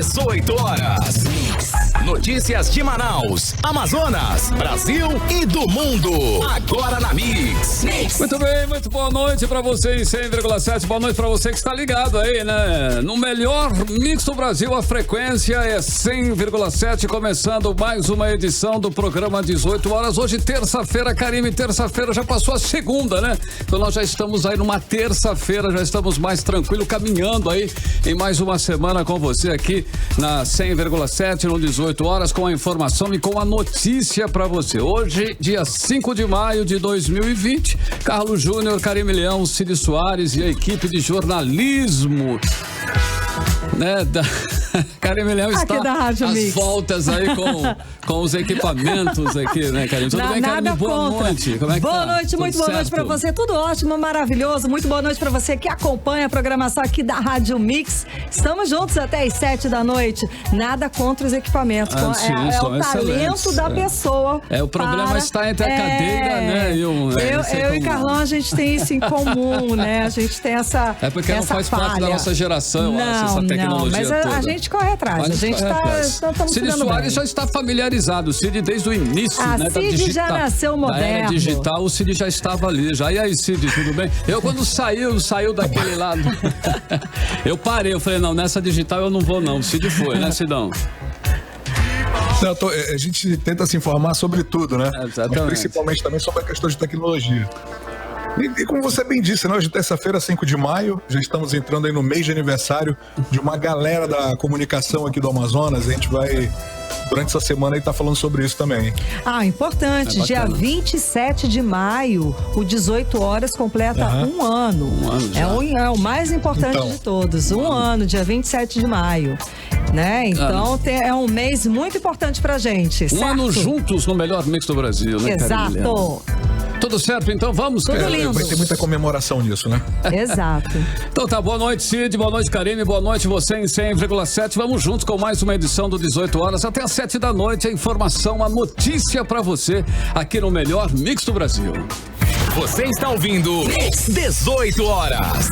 18 horas. Notícias de Manaus, Amazonas, Brasil e do mundo. Agora na Mix. Muito bem, muito boa noite pra você em 100,7. Boa noite pra você que está ligado aí, né? No melhor Mix do Brasil, a frequência é 100,7. Começando mais uma edição do programa 18 horas. Hoje, terça-feira, Karime, terça-feira já passou a segunda, né? Então nós já estamos aí numa terça-feira, já estamos mais tranquilos, caminhando aí em mais uma semana com você aqui na 100,7, no 18 horas, com a informação e com a notícia pra você. Hoje, dia 5 de maio de 2020, Carlos Júnior, Karime Leão, Cid Soares e a equipe de jornalismo, né, Karime Leão está às voltas aí com os equipamentos aqui, né, Karime? Tudo bem, Karime? Boa noite. Como é que boa tá? noite, muito boa noite pra você. Tudo ótimo, maravilhoso. Muito boa noite pra você que acompanha a programação aqui da Rádio Mix. Estamos juntos até às 7 da noite. Nada contra os equipamentos. É o talento da pessoa. O problema está entre a cadeira, né? Eu e Carlão, a gente tem isso em comum, né? A gente tem essa É porque não faz falha. parte da nossa geração, essa tecnologia mas toda. a gente corre atrás. A gente está Cid Soares já está familiarizado. O Cid desde o início, né? Cid já nasceu moderno. Da era digital, o Cid já estava ali. Já. E aí, Cid, tudo bem? Eu, quando saiu daquele lado, eu parei. Eu falei, não, nessa digital eu não vou, não. O Cid foi, né, Cidão? A gente tenta se informar sobre tudo, né? Exatamente. Mas principalmente também sobre a questão de tecnologia. E como você bem disse, né? Hoje é terça-feira, 5 de maio, já estamos entrando aí no mês de aniversário de uma galera da comunicação aqui do Amazonas. A gente vai, durante essa semana, estar falando sobre isso também. Importante, dia 27 de maio, o 18 horas completa um ano. É o mais importante de todos, um ano, dia 27 de maio. Né? Então é um mês muito importante pra gente. Um ano juntos no melhor mix do Brasil, né? Exato. Tudo certo, então vamos, Tudo lindo. Vai ter muita comemoração nisso, né? Exato. Então tá, boa noite, Cid, boa noite, Karime, boa noite você em 100,7. Vamos juntos com mais uma edição do 18 horas até às 7 da noite. A informação, a notícia pra você aqui no melhor Mix do Brasil. Você está ouvindo Mix 18 horas.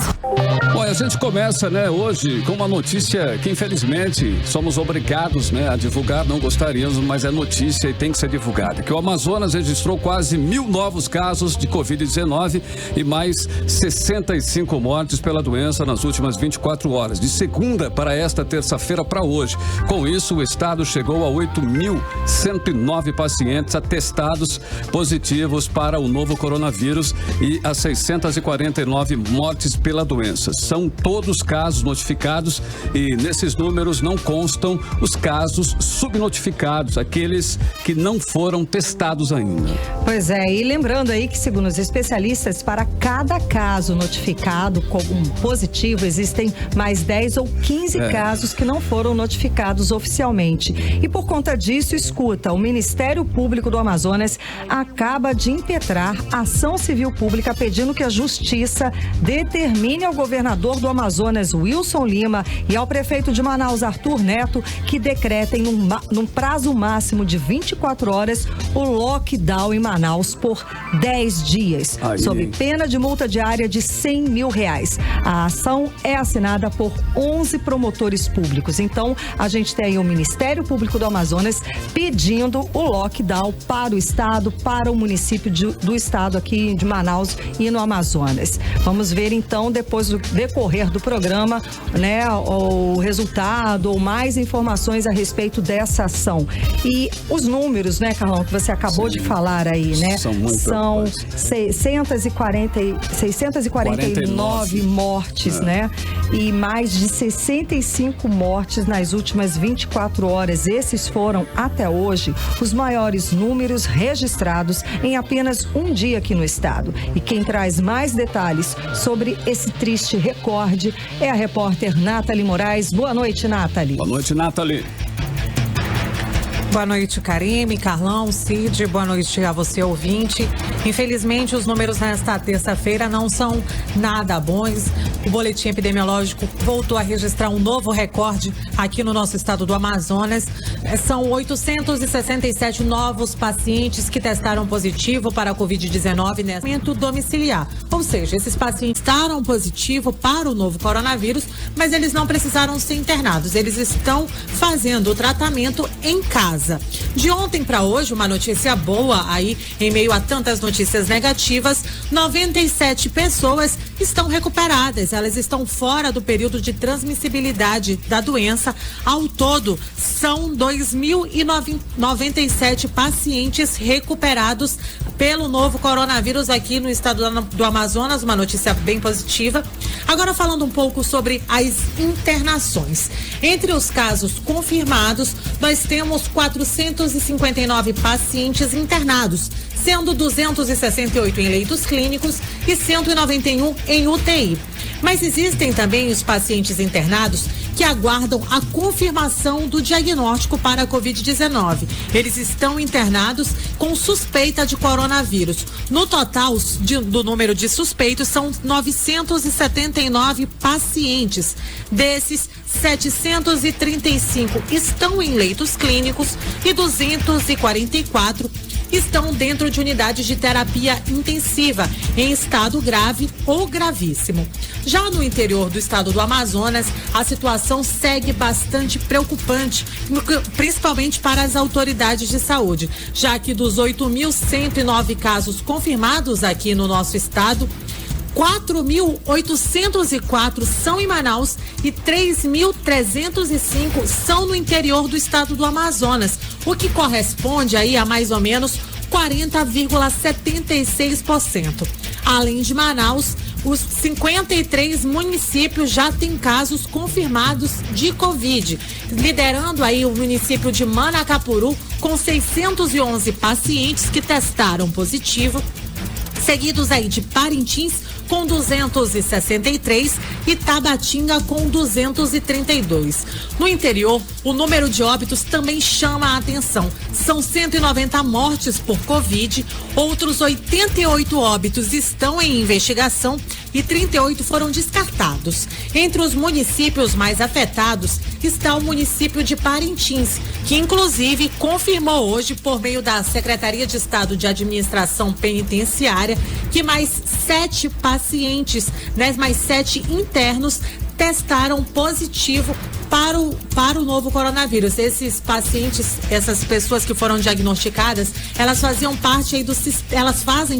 Bom, a gente começa, né, hoje com uma notícia que infelizmente somos obrigados, né, a divulgar, não gostaríamos, mas é notícia e tem que ser divulgada. Que o Amazonas registrou quase 1.000 novos casos de Covid-19 e mais 65 mortes pela doença nas últimas 24 horas, de segunda para esta terça-feira para hoje. Com isso, o estado chegou a 8.109 pacientes atestados positivos para o novo coronavírus e a 649 mortes pela doença. São todos casos notificados e nesses números não constam os casos subnotificados, aqueles que não foram testados ainda. Pois é, e lembrando aí que, segundo os especialistas, para cada caso notificado como positivo, existem mais 10 ou 15 casos que não foram notificados oficialmente. E por conta disso, escuta, o Ministério Público do Amazonas acaba de impetrar ação civil pública pedindo que a Justiça determine ao governador do Amazonas, Wilson Lima, e ao prefeito de Manaus, Arthur Neto, que decretem num prazo máximo de 24 horas o lockdown em Manaus por 10 dias, sob pena de multa diária de R$100 mil. A ação é assinada por 11 promotores públicos. Então, a gente tem aí o Ministério Público do Amazonas pedindo o lockdown para o estado, para o município do estado aqui de Manaus e no Amazonas. Vamos ver então, depois do decorrer do programa, né, o resultado ou mais informações a respeito dessa ação. E os números, né, Carlão, que você acabou de falar aí, né? São 649 mortes, né? E mais de 65 mortes nas últimas 24 horas. Esses foram, até hoje, os maiores números registrados em apenas um dia aqui no estado. E quem traz mais detalhes sobre esse triste recorde é a repórter Nathalie Moraes. Boa noite, Nathalie. Boa noite, Nathalie. Boa noite, Karime, Carlão, Cid, boa noite a você, ouvinte. Infelizmente, os números nesta terça-feira não são nada bons. O boletim epidemiológico voltou a registrar um novo recorde aqui no nosso estado do Amazonas. São 867 novos pacientes que testaram positivo para a Covid-19 nesse momento domiciliar. Ou seja, esses pacientes testaram positivo para o novo coronavírus, mas eles não precisaram ser internados. Eles estão fazendo o tratamento em casa. De ontem para hoje, uma notícia boa aí, em meio a tantas notícias negativas, 97 pessoas estão recuperadas. Elas estão fora do período de transmissibilidade da doença. Ao todo, são 2.097 pacientes recuperados pelo novo coronavírus aqui no estado do Amazonas, uma notícia bem positiva. Agora falando um pouco sobre as internações. Entre os casos confirmados, nós temos 459 pacientes internados, sendo 268 em leitos clínicos e 191 em UTI. Mas existem também os pacientes internados que aguardam a confirmação do diagnóstico para a Covid-19. Eles estão internados com suspeita de coronavírus. No total do número de suspeitos, são 979 pacientes. Desses, 735 estão em leitos clínicos e 244 estão dentro de unidades de terapia intensiva, em estado grave ou gravíssimo. Já no interior do estado do Amazonas, a situação segue bastante preocupante, principalmente para as autoridades de saúde, já que dos 8.109 casos confirmados aqui no nosso estado, 4.804 são em Manaus e 3.305 são no interior do estado do Amazonas, o que corresponde aí a mais ou menos 40,76%. Além de Manaus, os 53 municípios já têm casos confirmados de Covid, liderando aí o município de Manacapuru com 611 pacientes que testaram positivo, seguidos aí de Parintins com 263 e Tabatinga com 232. No interior, o número de óbitos também chama a atenção. São 190 mortes por Covid, outros 88 óbitos estão em investigação e 38 foram descartados. Entre os municípios mais afetados está o município de Parintins, que inclusive confirmou hoje, por meio da Secretaria de Estado de Administração Penitenciária, que mais 7 pacientes, né, mais 7 internos testaram positivo para o novo coronavírus. Esses pacientes, essas pessoas que foram diagnosticadas, elas fazem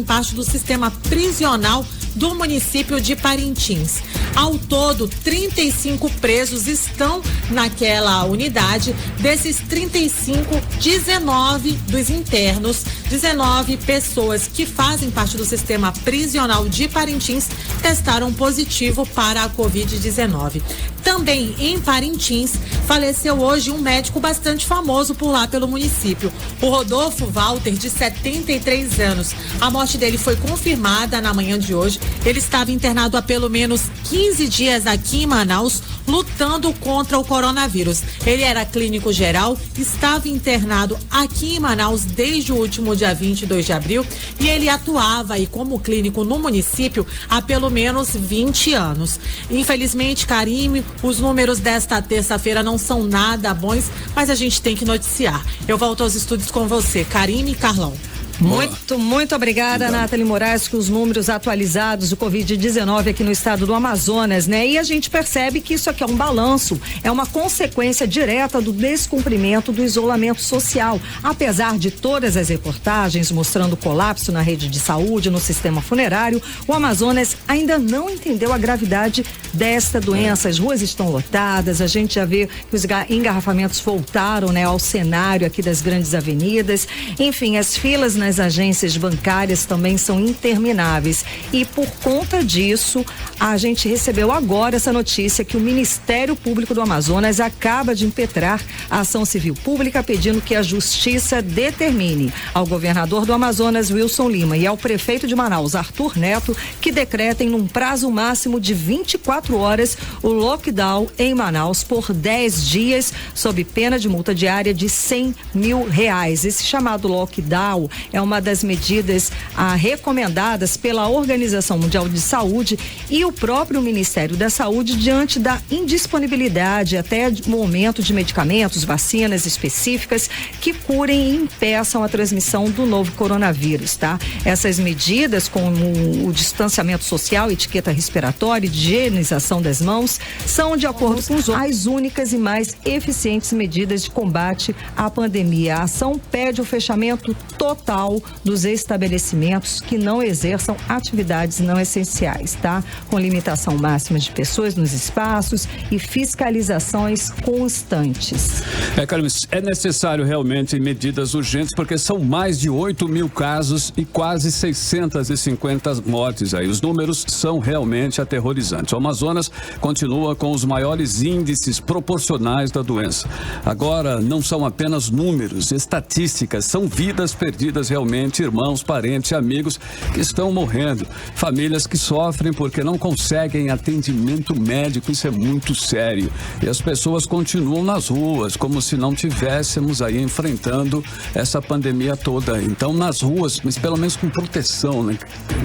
parte do sistema prisional do município de Parintins. Ao todo, 35 presos estão naquela unidade. Desses 35, 19 dos internos, 19 pessoas que fazem parte do sistema prisional de Parintins testaram positivo para a Covid-19. Também em Parintins, faleceu hoje um médico bastante famoso por lá pelo município, o Rodolfo Walter, de 73 anos. A morte dele foi confirmada na manhã de hoje. Ele estava internado há pelo menos 15 dias aqui em Manaus, lutando contra o coronavírus. Ele era clínico geral, estava internado aqui em Manaus desde o último dia 22 de abril e ele atuava aí como clínico no município há pelo menos 20 anos. Infelizmente, Karime, os números desta terça-feira não são nada bons, mas a gente tem que noticiar. Eu volto aos estúdios com você, Karime e Carlão. Muito obrigada, Nathalie Moraes, com os números atualizados do Covid-19 aqui no estado do Amazonas, né? E a gente percebe que isso aqui é um balanço, é uma consequência direta do descumprimento do isolamento social. Apesar de todas as reportagens mostrando colapso na rede de saúde, no sistema funerário, o Amazonas ainda não entendeu a gravidade desta doença. As ruas estão lotadas, a gente já vê que os engarrafamentos voltaram, né, ao cenário aqui das grandes avenidas. Enfim, as filas nas nas agências bancárias também são intermináveis. E por conta disso, a gente recebeu agora essa notícia que o Ministério Público do Amazonas acaba de impetrar a ação civil pública pedindo que a Justiça determine ao governador do Amazonas, Wilson Lima, e ao prefeito de Manaus, Arthur Neto, que decretem num prazo máximo de 24 horas o lockdown em Manaus por 10 dias, sob pena de multa diária de R$100 mil. Esse chamado lockdown é uma das medidas recomendadas pela Organização Mundial de Saúde e o próprio Ministério da Saúde diante da indisponibilidade até momento de medicamentos, vacinas específicas que curem e impeçam a transmissão do novo coronavírus, tá? Essas medidas, como o distanciamento social, etiqueta respiratória e higienização das mãos, são, de acordo com as únicas e mais eficientes medidas de combate à pandemia. A ação pede o fechamento total dos estabelecimentos que não exerçam atividades não essenciais, tá? Com limitação máxima de pessoas nos espaços e fiscalizações constantes. Carmen, é necessário realmente medidas urgentes porque são mais de 8 mil casos e quase 650 mortes aí. Os números são realmente aterrorizantes. O Amazonas continua com os maiores índices proporcionais da doença. Agora, não são apenas números, estatísticas, são vidas perdidas realmente, irmãos, parentes, amigos que estão morrendo, famílias que sofrem porque não conseguem atendimento médico, isso é muito sério. E as pessoas continuam nas ruas, como se não tivéssemos aí enfrentando essa pandemia toda. Então, nas ruas, mas pelo menos com proteção, né?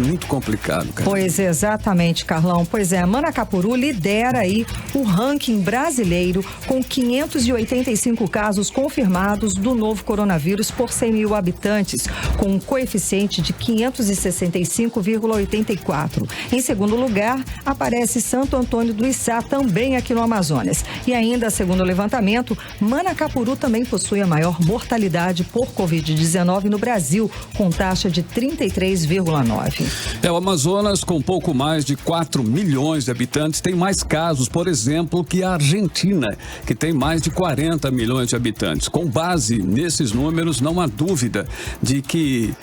Muito complicado, cara. Pois exatamente, Carlão. Pois é, Manacapuru lidera aí o ranking brasileiro com 585 casos confirmados do novo coronavírus por 100 mil habitantes, com um coeficiente de 565,84. Em segundo lugar, aparece Santo Antônio do Içá, também aqui no Amazonas. E ainda, segundo o levantamento, Manacapuru também possui a maior mortalidade por Covid-19 no Brasil, com taxa de 33,9. O Amazonas, com pouco mais de 4 milhões de habitantes, tem mais casos, por exemplo, que a Argentina, que tem mais de 40 milhões de habitantes. Com base nesses números, não há dúvida de que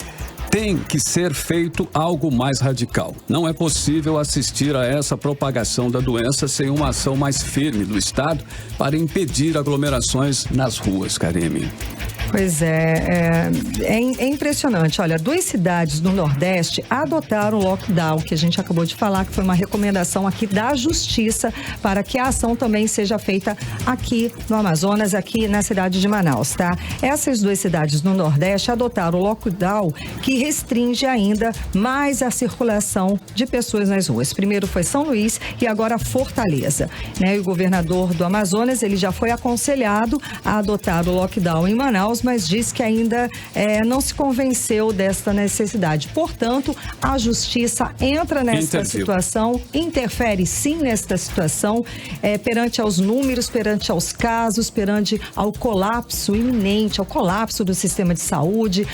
tem que ser feito algo mais radical. Não é possível assistir a essa propagação da doença sem uma ação mais firme do Estado para impedir aglomerações nas ruas, Karime. Pois é impressionante. Olha, 2 cidades do Nordeste adotaram o lockdown, que a gente acabou de falar, que foi uma recomendação aqui da Justiça para que a ação também seja feita aqui no Amazonas, aqui na cidade de Manaus, tá? Essas 2 cidades do Nordeste adotaram o lockdown que restringe ainda mais a circulação de pessoas nas ruas. Primeiro foi São Luís e agora Fortaleza, né? E o governador do Amazonas, ele já foi aconselhado a adotar o lockdown em Manaus, mas diz que ainda não se convenceu desta necessidade. Portanto, a Justiça entra nesta situação, interfere sim nesta situação, perante aos números, perante aos casos, perante ao colapso iminente, ao colapso do sistema de saúde,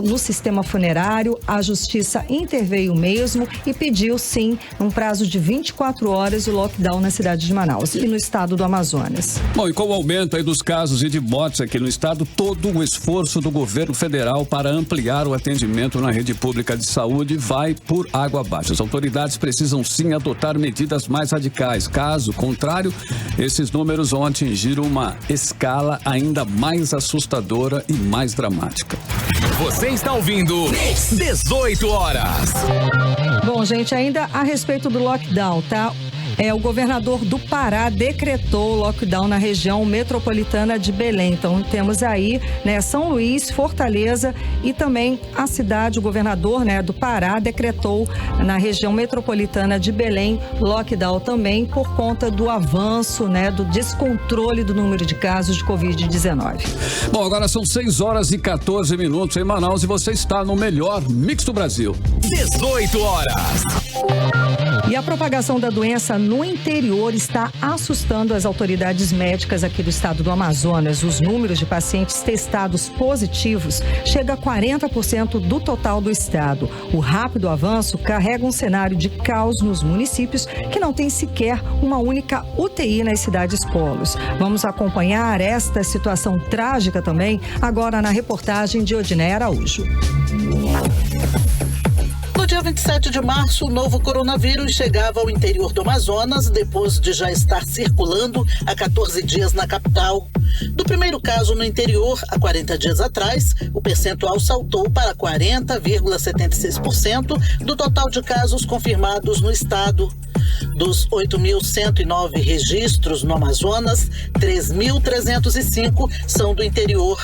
no sistema funerário. A Justiça interveio mesmo e pediu sim, num prazo de 24 horas, o lockdown na cidade de Manaus e no estado do Amazonas. Bom, e com o aumento aí dos casos e de mortes aqui no estado, todo o esforço do governo federal para ampliar o atendimento na rede pública de saúde vai por água abaixo. As autoridades precisam sim adotar medidas mais radicais. Caso contrário, esses números vão atingir uma escala ainda mais assustadora e mais dramática. Você está ouvindo 18 horas. Bom, gente, ainda a respeito do lockdown, tá? O governador do Pará decretou o lockdown na região metropolitana de Belém. Então, temos aí, né, São Luís, Fortaleza e também a cidade, o governador, né, do Pará decretou na região metropolitana de Belém lockdown também por conta do avanço, né, do descontrole do número de casos de Covid-19. Bom, agora são 6 horas e 14 minutos em Manaus e você está no melhor mix do Brasil. 18 horas. E a propagação da doença no interior está assustando as autoridades médicas aqui do estado do Amazonas. Os números de pacientes testados positivos chega a 40% do total do estado. O rápido avanço carrega um cenário de caos nos municípios que não tem sequer uma única UTI nas cidades polos. Vamos acompanhar esta situação trágica também agora na reportagem de Odiné Araújo. No dia 27 de março, o novo coronavírus chegava ao interior do Amazonas, depois de já estar circulando há 14 dias na capital. Do primeiro caso no interior, há 40 dias atrás, o percentual saltou para 40,76% do total de casos confirmados no estado. Dos 8.109 registros no Amazonas, 3.305 são do interior.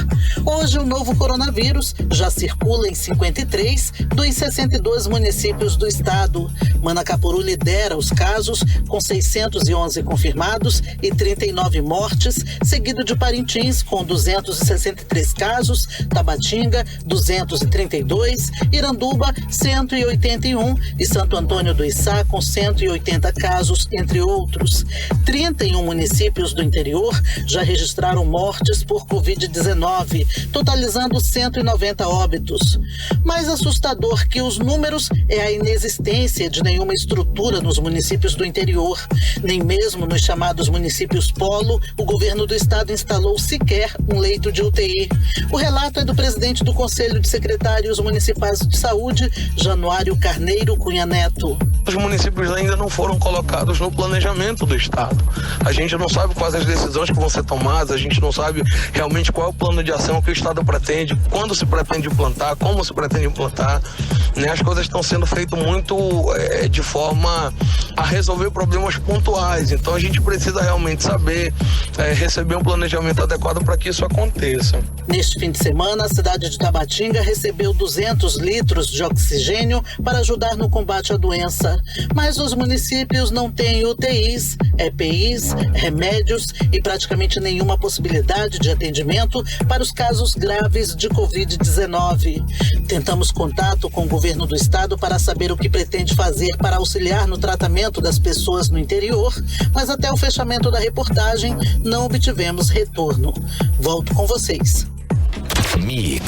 Hoje, o novo coronavírus já circula em 53 dos 62 municípios do estado. Manacapuru lidera os casos, com 611 confirmados e 39 mortes, seguido de Parintins, com 263 casos, Tabatinga, 232, Iranduba, 181 e Santo Antônio do Içá, com 180 casos, entre outros. 31 municípios do interior já registraram mortes por Covid-19, totalizando 190 óbitos. Mais assustador que os números é a inexistência de nenhuma estrutura nos municípios do interior. Nem mesmo nos chamados municípios polo, o governo do estado instalou sequer um leito de UTI. O relato é do presidente do Conselho de Secretários Municipais de Saúde, Januário Carneiro Cunha Neto. Os municípios ainda não foram colocados no planejamento do estado. A gente não sabe quais as decisões que vão ser tomadas, a gente não sabe realmente qual é o plano de ação que o estado pretende, quando se pretende implantar, como se pretende implantar. As coisas estão sendo feitas muito de forma a resolver problemas pontuais. Então a gente precisa realmente saber receber um planejamento adequado para que isso aconteça. Neste fim de semana, a cidade de Tabatinga recebeu 200 litros de oxigênio para ajudar no combate à doença. Mas os municípios não têm UTIs, EPIs, remédios e praticamente nenhuma possibilidade de atendimento para os casos graves de Covid-19. Tentamos contato com o governo do estado para saber o que pretende fazer para auxiliar no tratamento das pessoas no interior, mas até o fechamento da reportagem não obtivemos retorno. Volto com vocês. Mix.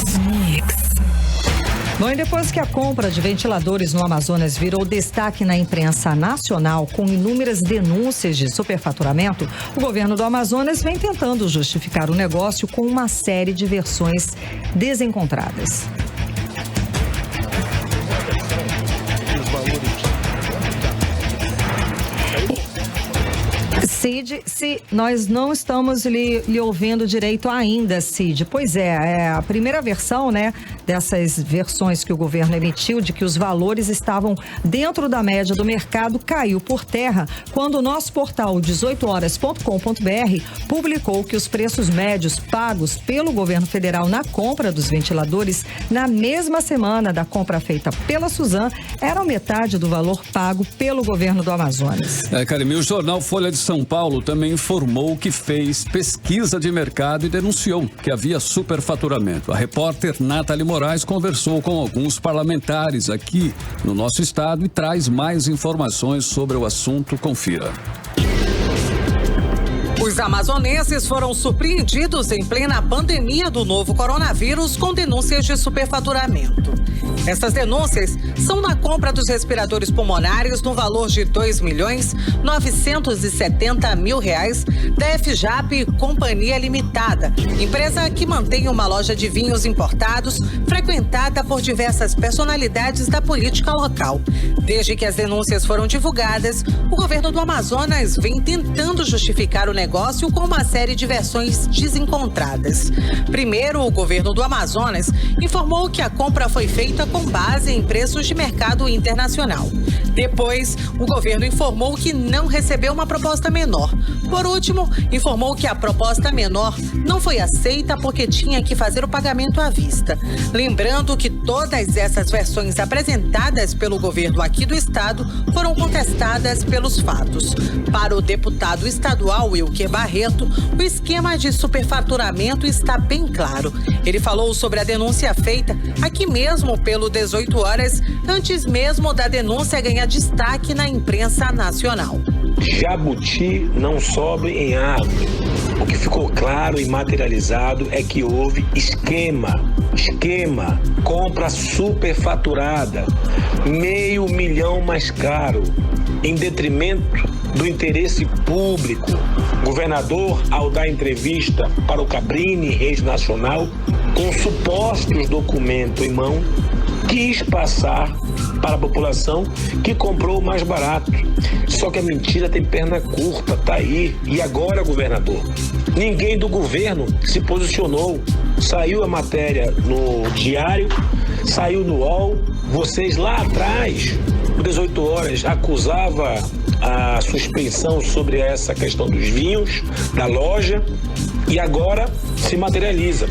Bom, e depois que a compra de ventiladores no Amazonas virou destaque na imprensa nacional com inúmeras denúncias de superfaturamento, o governo do Amazonas vem tentando justificar o negócio com uma série de versões desencontradas. Cid, se nós não estamos lhe ouvindo direito ainda, Cid. Pois é a primeira versão, né, dessas versões que o governo emitiu de que os valores estavam dentro da média do mercado caiu por terra quando o nosso portal 18horas.com.br publicou que os preços médios pagos pelo governo federal na compra dos ventiladores na mesma semana da compra feita pela Suzan eram metade do valor pago pelo governo do Amazonas. Karime, o jornal Folha de São Paulo também informou que fez pesquisa de mercado e denunciou que havia superfaturamento. A repórter Nathalie Moraes conversou com alguns parlamentares aqui no nosso estado e traz mais informações sobre o assunto. Confira. Os amazonenses foram surpreendidos em plena pandemia do novo coronavírus com denúncias de superfaturamento. Essas denúncias são na compra dos respiradores pulmonares no valor de R$2.970.000 da FJAP Companhia Limitada, empresa que mantém uma loja de vinhos importados frequentada por diversas personalidades da política local. Desde que as denúncias foram divulgadas, o governo do Amazonas vem tentando justificar o negócio com uma série de versões desencontradas. Primeiro, o governo do Amazonas informou que a compra foi feita com base em preços de mercado internacional. Depois, o governo informou que não recebeu uma proposta menor. Por último, informou que a proposta menor não foi aceita porque tinha que fazer o pagamento à vista. Lembrando que todas essas versões apresentadas pelo governo aqui do estado foram contestadas pelos fatos. Para o deputado estadual Wilker Barreto, o esquema de superfaturamento está bem claro. Ele falou sobre a denúncia feita aqui mesmo pelo 18 Horas, antes mesmo da denúncia ganhar destaque na imprensa nacional. jabuti não sobe em árvore. O que ficou claro e materializado é que houve esquema, compra superfaturada, R$500 mil mais caro, em detrimento do interesse público. O governador, ao dar entrevista para o Cabrini, Rede Nacional, com supostos documentos em mão, quis passar para a população que comprou mais barato. Só que a mentira tem perna curta, tá aí. E agora, governador? Ninguém do governo se posicionou. Saiu a matéria no Diário, saiu no UOL. Vocês lá atrás, por 18 horas, acusava a suspensão sobre essa questão dos vinhos, da loja, e agora se materializa.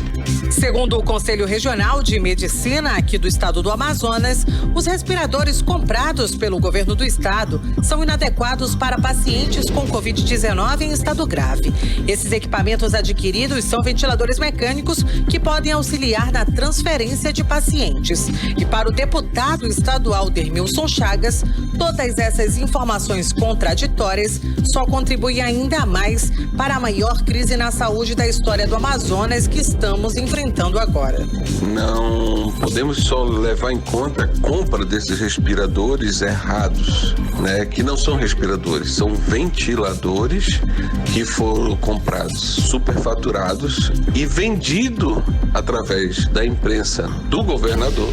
Segundo o Conselho Regional de Medicina aqui do estado do Amazonas, os respiradores comprados pelo governo do estado são inadequados para pacientes com Covid-19 em estado grave. Esses equipamentos adquiridos são ventiladores mecânicos que podem auxiliar na transferência de pacientes. E para o deputado estadual Dermilson Chagas, todas essas informações contraditórias só contribuem ainda mais para a maior crise na saúde da história do Amazonas que estamos enfrentando agora. Não podemos só levar em conta a compra desses respiradores errados, né? Que não são respiradores, são ventiladores que foram comprados superfaturados e vendidos através da imprensa do governador,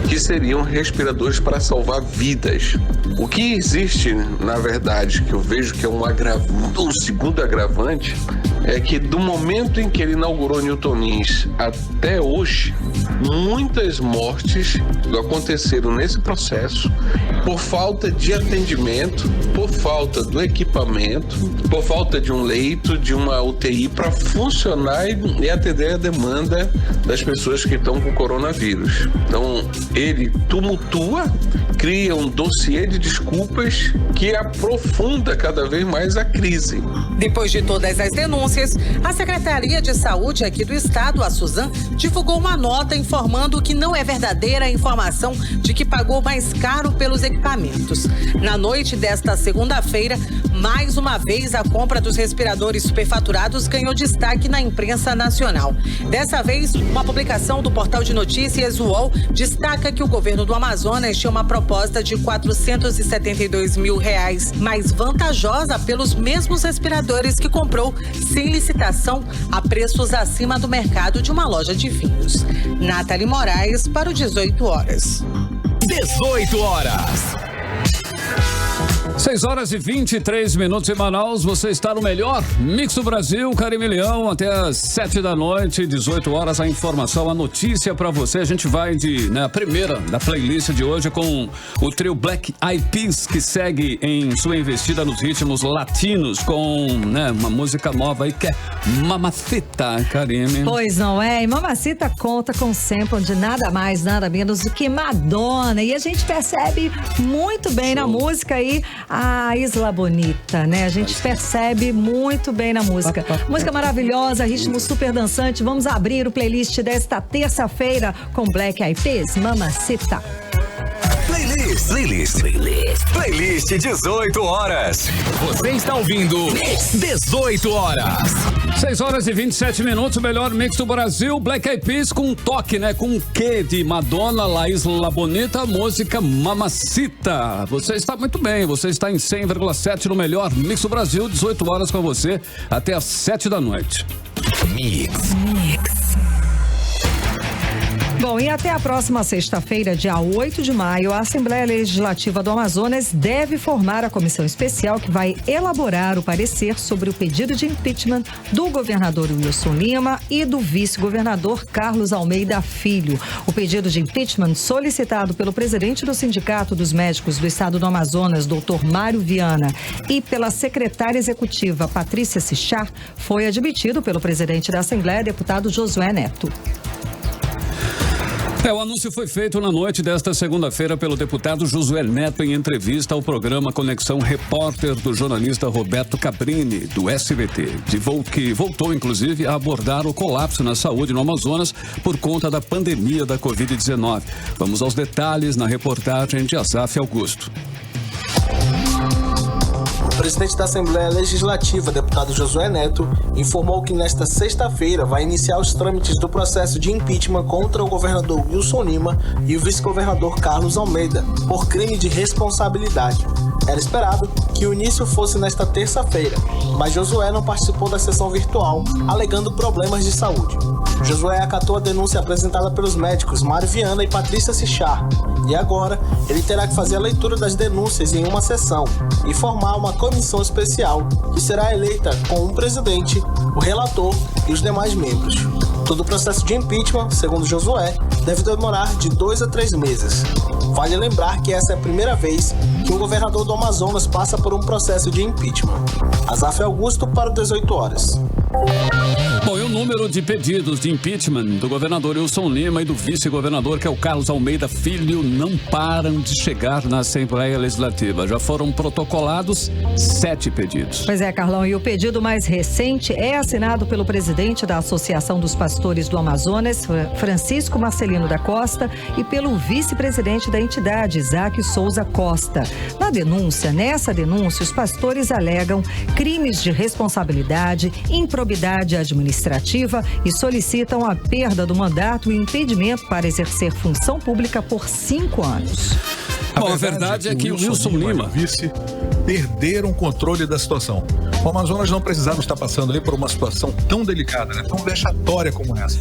que seriam respiradores para salvar vidas. O que existe, na verdade, que eu vejo que é um segundo agravante, é que do momento em que ele inaugurou Newton Lins até hoje, muitas mortes aconteceram nesse processo por falta de atendimento, por falta do equipamento, por falta de um leito, de uma UTI para funcionar e atender a demanda das pessoas que estão com coronavírus. Então, ele tumultua, cria um dossiê de desculpas que aprofunda cada vez mais a crise. Depois de todas as denúncias, a Secretaria de Saúde aqui do estado, a Suzan, divulgou uma nota informando que não é verdadeira a informação de que pagou mais caro pelos equipamentos. Na noite desta segunda-feira, mais uma vez a compra dos respiradores superfaturados ganhou destaque na imprensa nacional. Dessa vez, uma publicação do portal de notícias UOL destaca que o governo do Amazonas tinha uma proposta de R$472 mil mais vantajosa pelos mesmos respiradores que comprou sem licitação a preços acima do mercado de uma loja de vinhos. Nathalie Moraes para o 18 horas. 18 horas. 6 horas e 23 minutos em Manaus, você está no melhor Mix do Brasil, Karime Leão, até às 7 da noite, 18 horas, a informação, a notícia pra você. A gente vai a primeira da playlist de hoje com o trio Black Eyed Peas, que segue em sua investida nos ritmos latinos com uma música nova aí que é Mamacita, Karime. Pois não é, e Mamacita conta com sample de nada mais, nada menos do que Madonna, e a gente percebe muito bem na música aí a Isla Bonita, né? A gente percebe muito bem na música. Música maravilhosa, ritmo super dançante. Vamos abrir o playlist desta terça-feira com Black Eyed Peas, Mamacita. Playlist 18 horas. Você está ouvindo 18 horas. 6 horas e 27 minutos, o melhor mix do Brasil. Black Eyed Peas com um toque, com um quê de Madonna, La Isla Bonita, música Mamacita. Você está muito bem, você está em 100,7 no melhor mix do Brasil. 18 horas com você até às 7 da noite. Mix. Bom, e até a próxima sexta-feira, dia 8 de maio, a Assembleia Legislativa do Amazonas deve formar a comissão especial que vai elaborar o parecer sobre o pedido de impeachment do governador Wilson Lima e do vice-governador Carlos Almeida Filho. O pedido de impeachment solicitado pelo presidente do Sindicato dos Médicos do Estado do Amazonas, Dr. Mário Viana, e pela secretária executiva Patrícia Sichar, foi admitido pelo presidente da Assembleia, deputado Josué Neto. O anúncio foi feito na noite desta segunda-feira pelo deputado Josué Neto em entrevista ao programa Conexão Repórter do jornalista Roberto Cabrini, do SBT, que voltou, inclusive, a abordar o colapso na saúde no Amazonas por conta da pandemia da Covid-19. Vamos aos detalhes na reportagem de Asaf Augusto. presidente da Assembleia Legislativa, deputado Josué Neto, informou que nesta sexta-feira vai iniciar os trâmites do processo de impeachment contra o governador Wilson Lima e o vice-governador Carlos Almeida, por crime de responsabilidade. Era esperado que o início fosse nesta terça-feira, mas Josué não participou da sessão virtual, alegando problemas de saúde. Josué acatou a denúncia apresentada pelos médicos Mário Viana e Patrícia Sichar, e agora ele terá que fazer a leitura das denúncias em uma sessão e formar uma comissão especial que será eleita com um presidente, o relator e os demais membros. Todo o processo de impeachment, segundo Josué, deve demorar de 2 a 3 meses. Vale lembrar que essa é a primeira vez que um governador do Amazonas passa por um processo de impeachment. Azaf Augusto para 18 horas. Bom, e o número de pedidos de impeachment do governador Wilson Lima e do vice-governador, que é o Carlos Almeida Filho, não param de chegar na Assembleia Legislativa. Já foram protocolados 7 pedidos. Pois é, Carlão, e o pedido mais recente é assinado pelo presidente da Associação dos Pastores do Amazonas, Francisco Marcelino da Costa, e pelo vice-presidente da entidade, Isaac Souza Costa. Nessa denúncia, os pastores alegam crimes de responsabilidade, improbidade administrativa e solicitam a perda do mandato e impedimento para exercer função pública por 5 anos. Bom, a verdade é que o Wilson Lima e o vice perderam o controle da situação. O Amazonas não precisava estar passando aí por uma situação tão delicada, né? Tão vexatória como essa.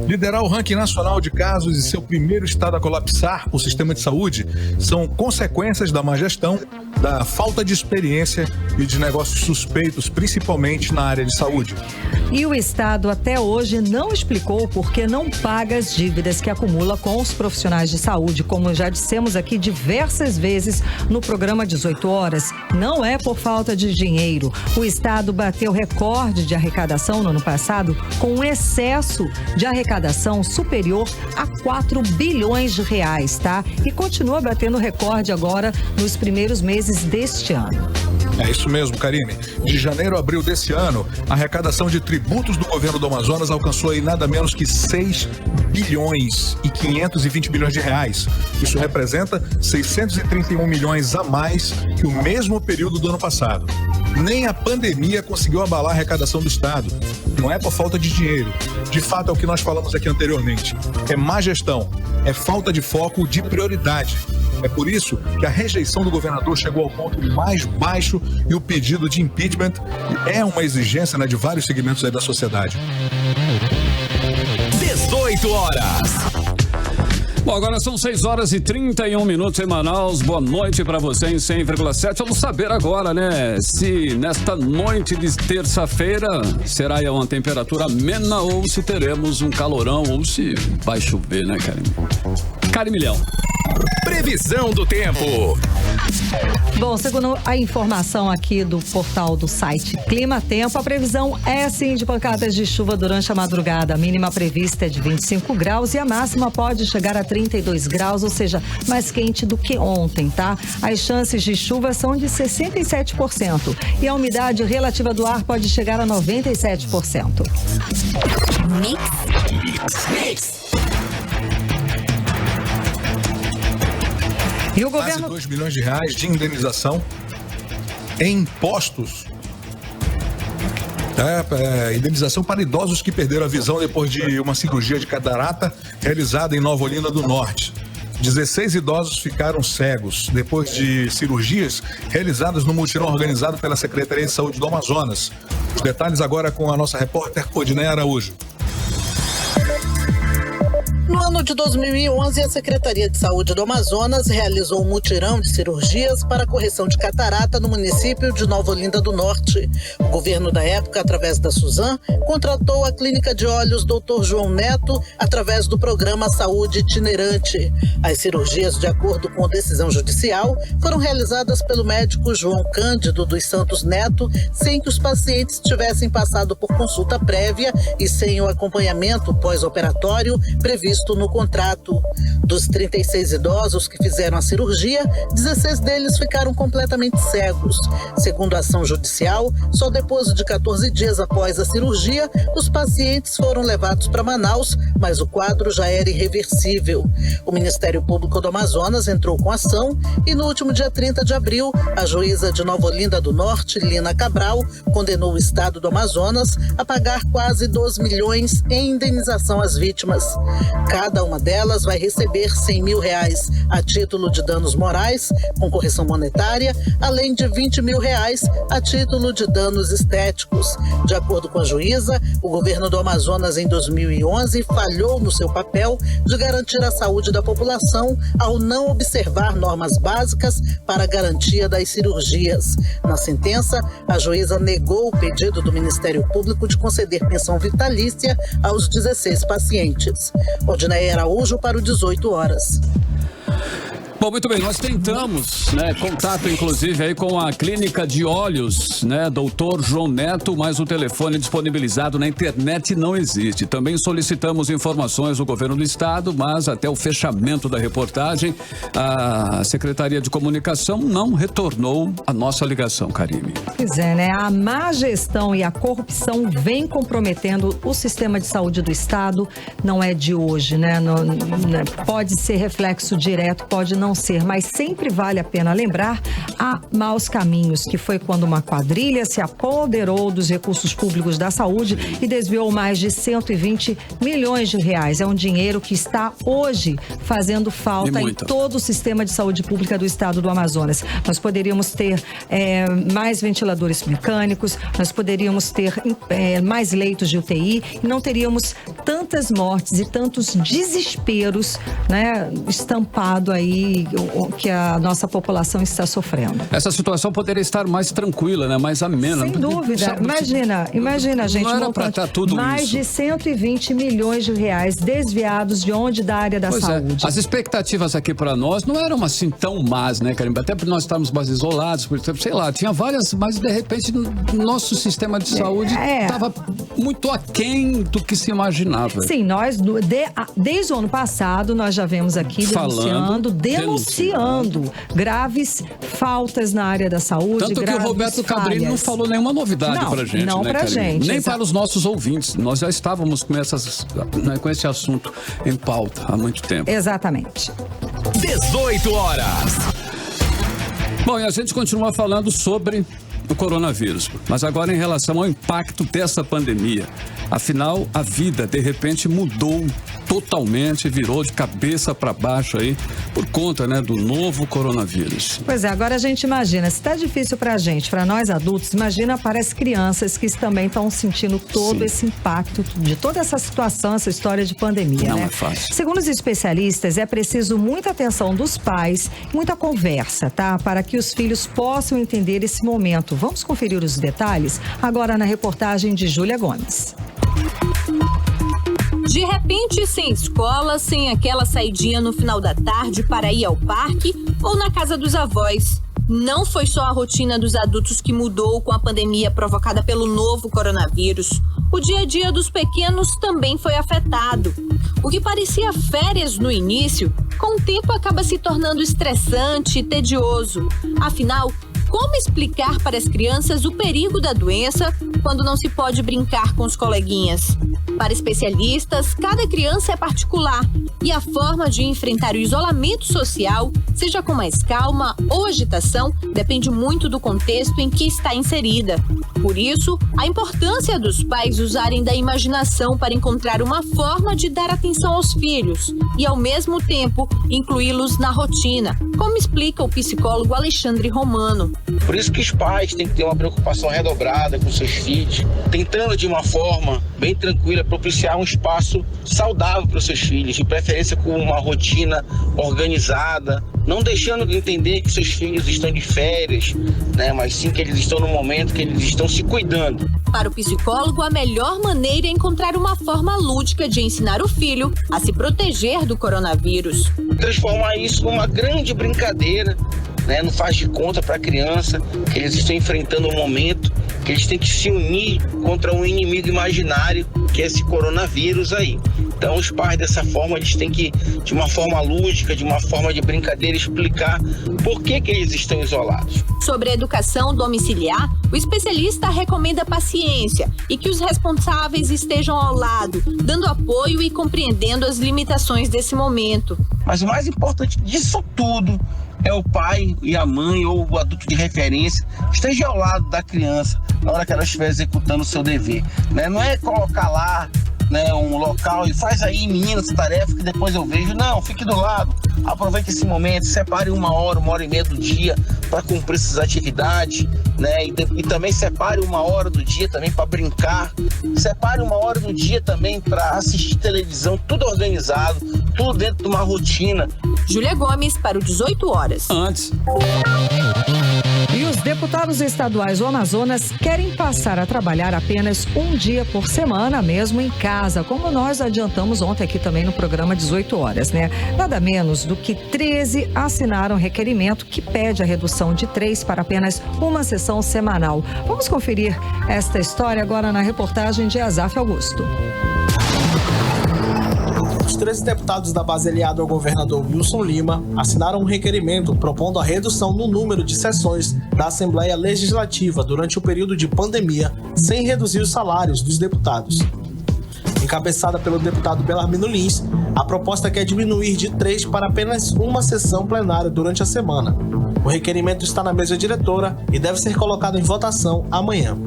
Liderar o ranking nacional de casos e ser o primeiro estado a colapsar o sistema de saúde são consequências da má gestão, da falta de experiência e de negócios suspeitos, principalmente na área de saúde. E o Estado até hoje não explicou por que não paga as dívidas que acumula com os profissionais de saúde. Como já dissemos aqui diversas vezes no programa 18 horas, não é por falta de dinheiro. O Estado bateu recorde de arrecadação no ano passado, com um excesso de arrecadação superior a 4 bilhões de reais, tá? E continua batendo recorde agora nos primeiros meses deste ano. É isso mesmo, Karine. De janeiro a abril desse ano, a arrecadação de tributos do governo do Amazonas alcançou aí nada menos que 6 bilhões e 520 bilhões de reais. Isso representa 631 milhões a mais que o mesmo período do ano passado. Nem a pandemia conseguiu abalar a arrecadação do Estado. Não é por falta de dinheiro. De fato, é o que nós falamos aqui anteriormente. É má gestão, é falta de foco, de prioridade. É por isso que a rejeição do governador chegou ao ponto mais baixo e o pedido de impeachment é uma exigência, né, de vários segmentos aí da sociedade. 18 horas. Bom, agora são 6 horas e 31 minutos em Manaus. Boa noite para você em 100,7. Vamos saber agora, né, se nesta noite de terça-feira será uma temperatura amena ou se teremos um calorão ou se vai chover, né, Carimilhão? Previsão do tempo. Bom, segundo a informação aqui do portal do site Clima Tempo, a previsão é sim de pancadas de chuva durante a madrugada. A mínima prevista é de 25 graus e a máxima pode chegar a 32 graus, ou seja, mais quente do que ontem, tá? As chances de chuva são de 67% e a umidade relativa do ar pode chegar a 97%. Mix. E o governo... Quase 2 bilhões de reais de indenização em impostos. Indenização para idosos que perderam a visão depois de uma cirurgia de catarata realizada em Nova Olinda do Norte. 16 idosos ficaram cegos depois de cirurgias realizadas no mutirão organizado pela Secretaria de Saúde do Amazonas. Os detalhes agora com a nossa repórter Odinei Araújo. No ano de 2011, a Secretaria de Saúde do Amazonas realizou um mutirão de cirurgias para correção de catarata no município de Nova Olinda do Norte. O governo da época, através da Suzan, contratou a Clínica de Olhos Dr. João Neto através do programa Saúde Itinerante. As cirurgias, de acordo com a decisão judicial, foram realizadas pelo médico João Cândido dos Santos Neto, sem que os pacientes tivessem passado por consulta prévia e sem o acompanhamento pós-operatório previsto no no contrato. Dos 36 idosos que fizeram a cirurgia, 16 deles ficaram completamente cegos. Segundo a ação judicial, só depois de 14 dias após a cirurgia, os pacientes foram levados para Manaus, mas o quadro já era irreversível. O Ministério Público do Amazonas entrou com ação e no último dia 30 de abril, a juíza de Nova Olinda do Norte, Lina Cabral, condenou o estado do Amazonas a pagar quase 2 milhões em indenização às vítimas. Cada uma delas vai receber R$100 mil a título de danos morais, com correção monetária, além de R$20 mil a título de danos estéticos. De acordo com a juíza, o governo do Amazonas em 2011 falhou no seu papel de garantir a saúde da população ao não observar normas básicas para a garantia das cirurgias. Na sentença, a juíza negou o pedido do Ministério Público de conceder pensão vitalícia aos 16 pacientes. Odinei Araújo para o 18 horas. Bom, muito bem, nós tentamos, contato inclusive aí com a Clínica de Olhos, doutor João Neto, mas o telefone disponibilizado na internet não existe. Também solicitamos informações do governo do estado, mas até o fechamento da reportagem, a Secretaria de Comunicação não retornou a nossa ligação, Karime. Pois é, a má gestão e a corrupção vem comprometendo o sistema de saúde do estado, não é de hoje, pode ser reflexo direto, pode não ser, mas sempre vale a pena lembrar há maus caminhos, que foi quando uma quadrilha se apoderou dos recursos públicos da saúde e desviou mais de R$120 milhões. É um dinheiro que está hoje fazendo falta em todo o sistema de saúde pública do estado do Amazonas. Nós poderíamos ter mais ventiladores mecânicos, nós poderíamos ter mais leitos de UTI e não teríamos tantas mortes e tantos desesperos, estampado aí que a nossa população está sofrendo. Essa situação poderia estar mais tranquila, mais amena. Sem dúvida. Imagina, gente. Não era para estar tudo mais isso. De R$120 milhões desviados de onde? Da área da saúde. As expectativas aqui para nós não eram assim tão más, Karime? Até porque nós estávamos mais isolados, por exemplo, sei lá, tinha várias, mas de repente nosso sistema de saúde estava muito aquém do que se imaginava. Sim, nós, desde o ano passado, nós já vemos aqui denunciando graves faltas na área da saúde. Tanto que o Roberto Cabrini não falou nenhuma novidade pra gente, não pra gente. Nem para os nossos ouvintes. Nós já estávamos com esse assunto em pauta há muito tempo. Exatamente. 18 horas. Bom, e a gente continua falando sobre o coronavírus, mas agora em relação ao impacto dessa pandemia. Afinal, a vida, de repente, mudou totalmente, virou de cabeça para baixo aí, por conta, do novo coronavírus. Pois é, agora a gente imagina, se tá difícil pra gente, pra nós adultos, imagina para as crianças que também estão sentindo todo esse impacto de toda essa situação, essa história de pandemia, Não é fácil. Segundo os especialistas, é preciso muita atenção dos pais, muita conversa, para que os filhos possam entender esse momento. Vamos conferir os detalhes agora na reportagem de Júlia Gomes. De repente, sem escola, sem aquela saidinha no final da tarde para ir ao parque ou na casa dos avós. Não foi só a rotina dos adultos que mudou com a pandemia provocada pelo novo coronavírus. O dia a dia dos pequenos também foi afetado. O que parecia férias no início, com o tempo acaba se tornando estressante e tedioso. Afinal, como explicar para as crianças o perigo da doença quando não se pode brincar com os coleguinhas? Para especialistas, cada criança é particular e a forma de enfrentar o isolamento social, seja com mais calma ou agitação, depende muito do contexto em que está inserida. Por isso, a importância dos pais usarem da imaginação para encontrar uma forma de dar atenção aos filhos e, ao mesmo tempo, incluí-los na rotina, como explica o psicólogo Alexandre Romano. Por isso que os pais têm que ter uma preocupação redobrada com seus filhos, tentando de uma forma bem tranquila propiciar um espaço saudável para os seus filhos, de preferência com uma rotina organizada, não deixando de entender que seus filhos estão de férias, mas sim que eles estão no momento que eles estão se cuidando. Para o psicólogo, a melhor maneira é encontrar uma forma lúdica de ensinar o filho a se proteger do coronavírus. Transformar isso numa grande brincadeira, não faz de conta para a criança que eles estão enfrentando um momento que eles têm que se unir contra um inimigo imaginário que é esse coronavírus aí. Então os pais dessa forma, eles têm que, de uma forma lúdica, de uma forma de brincadeira, explicar por que eles estão isolados. Sobre a educação domiciliar, o especialista recomenda paciência e que os responsáveis estejam ao lado, dando apoio e compreendendo as limitações desse momento. Mas o mais importante disso tudo é o pai e a mãe ou o adulto de referência esteja ao lado da criança na hora que ela estiver executando o seu dever, né? Não é colocar lá, né, um local e faz aí, menina, essa tarefa que depois eu vejo. Não, fique do lado, aproveite esse momento, separe 1 hora e meia do dia para cumprir essas atividades, né? E também separe 1 hora do dia também para brincar, separe 1 hora do dia também para assistir televisão, tudo organizado, tudo dentro de uma rotina. Júlia Gomes para o 18 horas. Antes. E os deputados estaduais do Amazonas querem passar a trabalhar apenas 1 dia por semana, mesmo em casa, como nós adiantamos ontem aqui também no programa 18 horas, né? Nada menos do que 13 assinaram requerimento que pede a redução de 3 para apenas 1 sessão semanal. Vamos conferir esta história agora na reportagem de Azaf Augusto. Os 13 deputados da base aliada ao governador Wilson Lima assinaram um requerimento propondo a redução no número de sessões da Assembleia Legislativa durante o período de pandemia, sem reduzir os salários dos deputados. Encabeçada pelo deputado Belarmino Lins, a proposta quer diminuir de 3 para apenas 1 sessão plenária durante a semana. O requerimento está na mesa diretora e deve ser colocado em votação amanhã.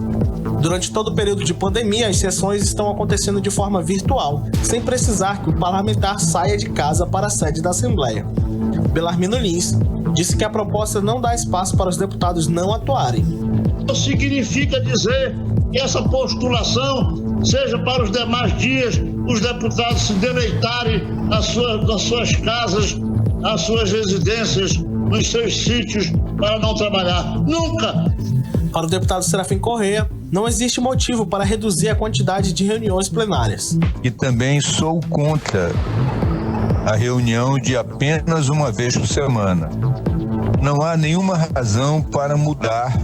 Durante todo o período de pandemia, as sessões estão acontecendo de forma virtual, sem precisar que o parlamentar saia de casa para a sede da Assembleia. Belarmino Lins disse que a proposta não dá espaço para os deputados não atuarem. Significa dizer que essa postulação seja para os demais dias, os deputados se deleitarem das suas casas, às suas residências, nos seus sítios, para não trabalhar. Nunca! Para o deputado Serafim Corrêa, não existe motivo para reduzir a quantidade de reuniões plenárias. E também sou contra a reunião de apenas 1 vez por semana. Não há nenhuma razão para mudar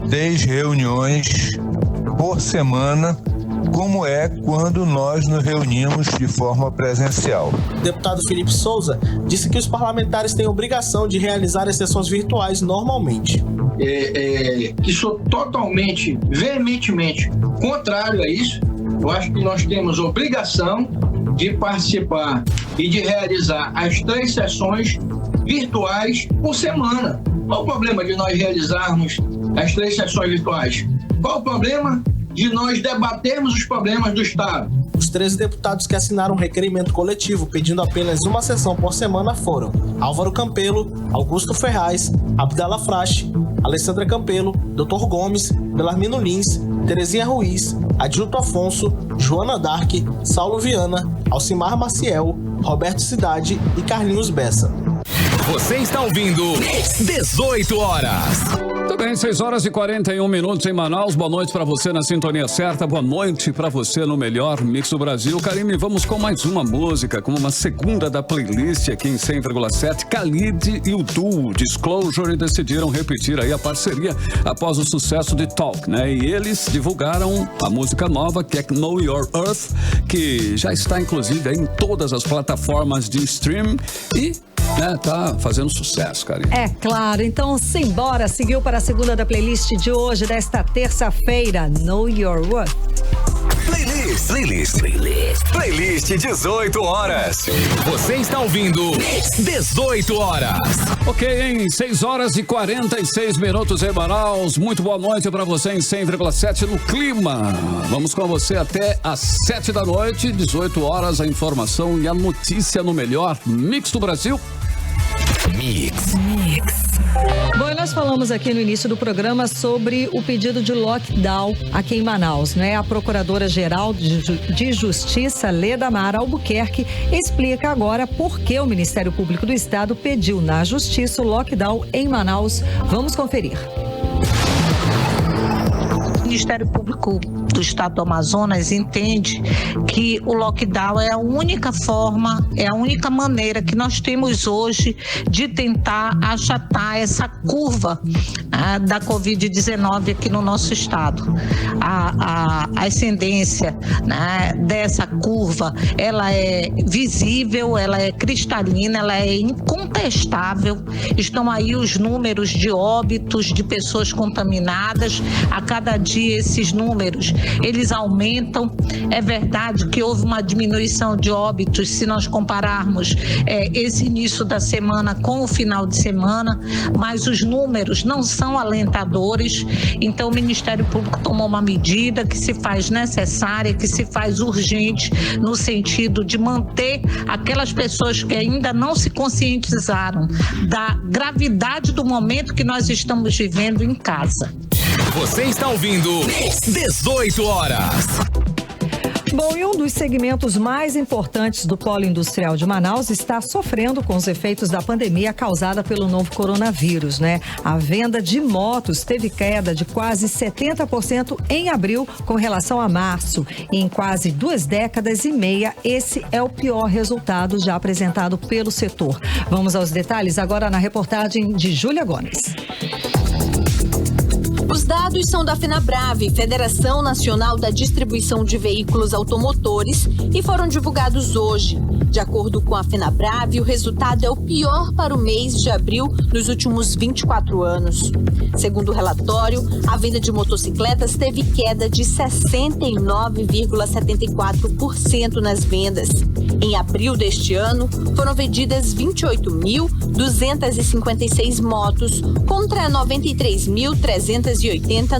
10 reuniões por semana, como é quando nós nos reunimos de forma presencial. O deputado Felipe Souza disse que os parlamentares têm obrigação de realizar as sessões virtuais normalmente. Que sou totalmente, veementemente contrário a isso. Eu acho que nós temos obrigação de participar e de realizar as 3 sessões virtuais por semana. Qual o problema de nós realizarmos as 3 sessões virtuais? Qual o problema de nós debatermos os problemas do Estado? Os 13 deputados que assinaram um requerimento coletivo pedindo apenas 1 sessão por semana foram Álvaro Campelo, Augusto Ferraz, Abdala Frache, Alessandra Campelo, Dr. Gomes, Belarmino Lins, Terezinha Ruiz, Adilto Afonso, Joana Dark, Saulo Viana, Alcimar Maciel, Roberto Cidade e Carlinhos Bessa. Você está ouvindo 18 horas. Muito bem, 6h41 em Manaus. Boa noite para você na sintonia certa. Boa noite para você no melhor mix do Brasil. Karine, vamos com mais uma música, com uma segunda da playlist aqui em 100,7. Khalid e o duo Disclosure decidiram repetir aí a parceria após o sucesso de Talk, né? E eles divulgaram a música nova, que é Know Your Earth, que já está inclusive aí em todas as plataformas de stream e tá fazendo sucesso, Karine. É claro, então simbora, seguiu para a segunda da playlist de hoje, desta terça-feira, Know Your Worth. Playlist 18 horas. Você está ouvindo 18 horas. Ok, em 6h46 em Manaus. Muito boa noite para você em 100,7 no clima. Vamos com você até às 7 da noite, 18 horas, a informação e a notícia no melhor mix do Brasil. Mix. Bom, nós falamos aqui no início do programa sobre o pedido de lockdown aqui em Manaus, né? A Procuradora-Geral de Justiça, Leda Mara Albuquerque, explica agora por que o Ministério Público do Estado pediu na Justiça o lockdown em Manaus. Vamos conferir. O Ministério Público do estado do Amazonas entende que o lockdown é a única forma, é a única maneira que nós temos hoje de tentar achatar essa curva da Covid-19 aqui no nosso estado. A ascendência, né, dessa curva, ela é visível, ela é cristalina, ela é incontestável. Estão aí os números de óbitos, de pessoas contaminadas. A cada dia esses números, eles aumentam. É verdade que houve uma diminuição de óbitos se nós compararmos esse início da semana com o final de semana, mas os números não são alentadores. Então o Ministério Público tomou uma medida que se faz necessária, que se faz urgente, no sentido de manter aquelas pessoas que ainda não se conscientizaram da gravidade do momento que nós estamos vivendo em casa. Você está ouvindo 18 horas. Bom, e um dos segmentos mais importantes do polo industrial de Manaus está sofrendo com os efeitos da pandemia causada pelo novo coronavírus, né? A venda de motos teve queda de quase 70% em abril com relação a março. E em quase 2 décadas e meia, esse é o pior resultado já apresentado pelo setor. Vamos aos detalhes agora na reportagem de Júlia Gomes. Os dados são da FenaBrave, Federação Nacional da Distribuição de Veículos Automotores, e foram divulgados hoje. De acordo com a FenaBrave, o resultado é o pior para o mês de abril nos últimos 24 anos. Segundo o relatório, a venda de motocicletas teve queda de 69,74% nas vendas. Em abril deste ano, foram vendidas 28.256 motos, contra 93.380